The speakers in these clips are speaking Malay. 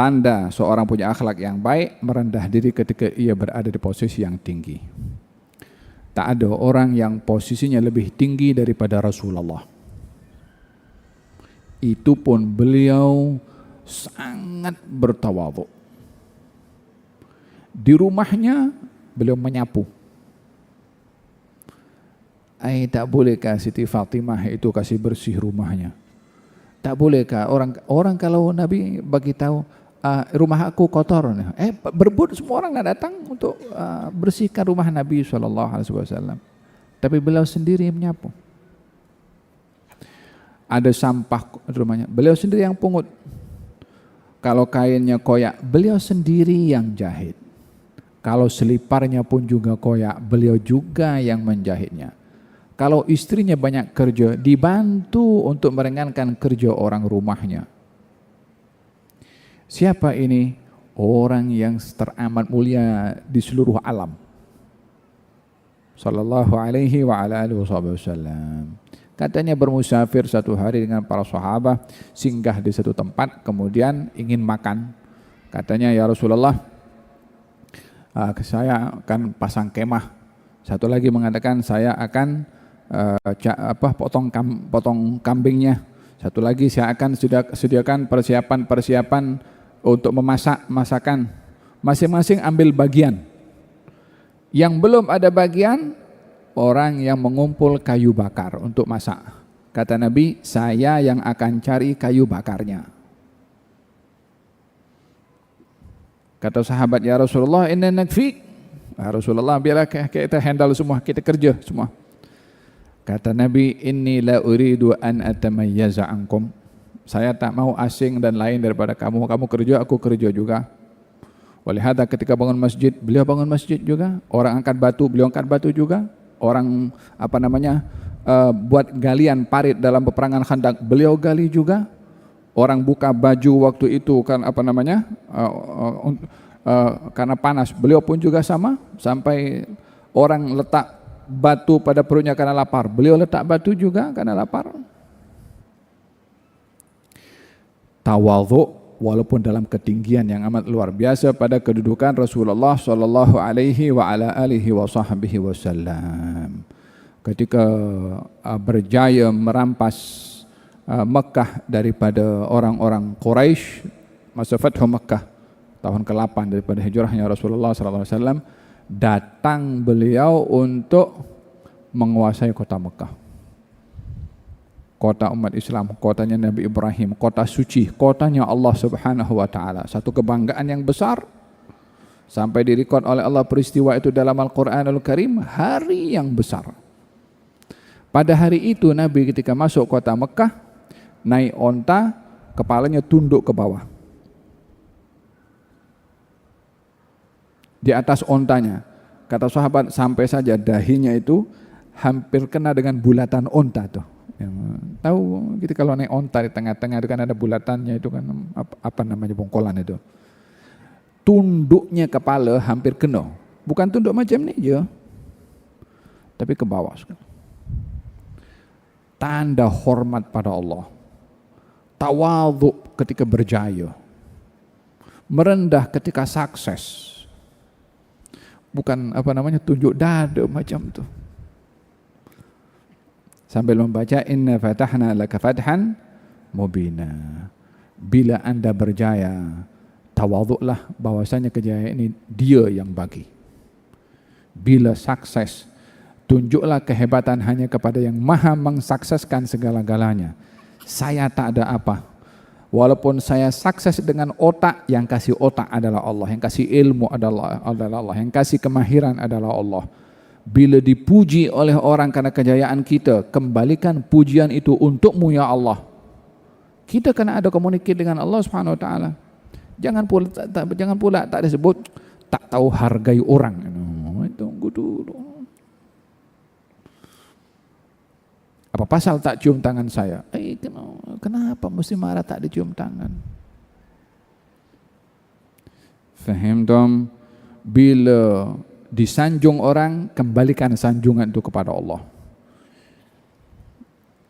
tanda seorang punya akhlak yang baik, merendah diri ketika ia berada di posisi yang tinggi. Tak ada orang yang posisinya lebih tinggi daripada Rasulullah. Itu pun beliau sangat bertawadhu. Di rumahnya beliau menyapu. Tak bolehkah Siti Fatimah itu kasih bersih rumahnya? Tak bolehkah orang kalau Nabi bagi tahu rumah aku kotor, berebut semua orang nak datang untuk bersihkan rumah Nabi SAW. Tapi beliau sendiri menyapu. Ada sampah di rumahnya, beliau sendiri yang pungut. Kalau kainnya koyak, beliau sendiri yang jahit. Kalau seliparnya pun juga koyak, beliau juga yang menjahitnya. Kalau istrinya banyak kerja, dibantu untuk meringankan kerja orang rumahnya. Siapa ini? Orang yang teramat mulia di seluruh alam. Sallallahu alaihi wa ala alihi wasallam. Katanya bermusafir satu hari dengan para sahabat, singgah di satu tempat, kemudian ingin makan. Katanya, ya Rasulullah, saya akan pasang kemah. Satu lagi mengatakan, saya akan potong kambingnya. Satu lagi, saya akan sediakan persiapan untuk memasak masakan. Masing-masing ambil bagian. Yang belum ada bagian, orang yang mengumpul kayu bakar untuk masak. Kata Nabi, saya yang akan cari kayu bakarnya. Kata sahabat, ya Rasulullah, inna nakfik. Ya Rasulullah, biarlah kita handle semua, kita kerja semua. Kata Nabi, inni la uridu an atamayyaza ankum. Saya tak mau asing dan lain daripada kamu. Kamu kerja, aku kerja juga. Walihada ketika bangun masjid, beliau bangun masjid juga. Orang angkat batu, beliau angkat batu juga. Orang buat galian parit dalam peperangan Khandaq, beliau gali juga. Orang buka baju waktu itu kan karena panas, beliau pun juga sama. Sampai orang letak batu pada perutnya karena lapar, beliau letak batu juga karena lapar. Tawadhu walaupun dalam ketinggian yang amat luar biasa pada kedudukan Rasulullah sallallahu alaihi wa ala alihi wasallam. Ketika berjaya merampas Mekah daripada orang-orang Quraisy masa Fathu Mekah tahun ke-8 daripada hijrahnya Rasulullah sallallahu alaihi wasallam, datang beliau untuk menguasai kota Mekah. Kota umat Islam, kotanya Nabi Ibrahim, kota suci, kotanya Allah Subhanahu wa taala. Satu kebanggaan yang besar. Sampai direkod oleh Allah peristiwa itu dalam Al-Qur'anul Karim, hari yang besar. Pada hari itu Nabi ketika masuk kota Mekah, naik onta, kepalanya tunduk ke bawah. Di atas ontanya, kata sahabat, sampai saja dahinya itu hampir kena dengan bulatan onta tuh. Yang tahu gitu, kalau naik onta di tengah-tengah itu kan ada bulatannya, itu kan apa namanya, bongkolan itu. Tunduknya kepala hampir kena. Bukan tunduk macam ni je, tapi ke bawah sekali. Tanda hormat pada Allah. Tawadhu ketika berjaya. Merendah ketika sukses. Bukan tunjuk dada macam tu. Sambil membaca inna fatahna laka fathan mubina. Bila anda berjaya, tawadhu'lah bahwasanya kejayaan ini dia yang bagi. Bila sukses, tunjuklah kehebatan hanya kepada yang maha mensukseskan segala-galanya. Saya tak ada apa. Walaupun saya sukses dengan otak, yang kasih otak adalah Allah, yang kasih ilmu adalah Allah, yang kasih kemahiran adalah Allah. Bila dipuji oleh orang karena kejayaan kita, kembalikan pujian itu untukmu ya Allah. Kita kena ada komunikasi dengan Allah Subhanahu wa taala. Jangan pula tak disebut tak tahu hargai orang. Tunggu dulu. Apa pasal tak cium tangan saya? Kenapa mesti marah tak dicium tangan? Faham dong? Bila disanjung orang, kembalikan sanjungan itu kepada Allah.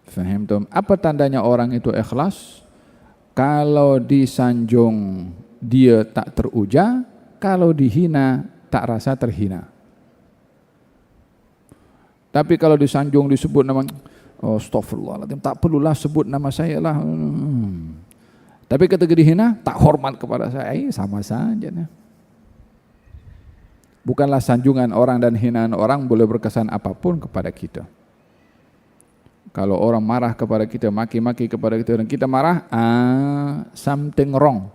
Faham dong? Apa tandanya orang itu ikhlas? Kalau disanjung dia tak teruja, kalau dihina tak rasa terhina. Tapi kalau disanjung, disebut nama, oh, astagfirullahaladzim, tak perlulah sebut nama saya lah. Tapi ketika dihina, tak hormat kepada saya, sama saja. Bukanlah sanjungan orang dan hinaan orang boleh berkesan apapun kepada kita. Kalau orang marah kepada kita, maki-maki kepada kita, dan kita marah, something wrong.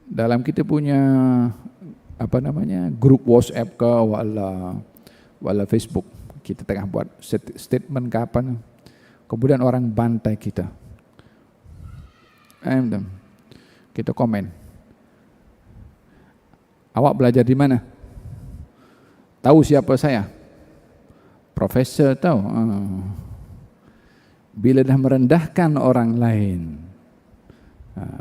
Dalam kita punya grup WhatsApp ke wala Facebook, kita tengah buat statement kapan, kemudian orang bantai kita, kita komen, awak belajar di mana? Tahu siapa saya? Profesor tahu. Bila dah merendahkan orang lain,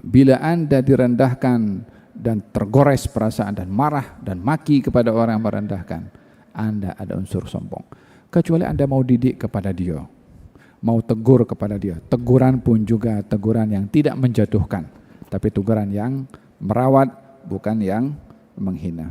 bila Anda direndahkan dan tergores perasaan dan marah dan maki kepada orang yang merendahkan, Anda ada unsur sombong. Kecuali Anda mau didik kepada dia, mau tegur kepada dia. Teguran pun juga teguran yang tidak menjatuhkan, tapi teguran yang merawat, bukan yang menghina.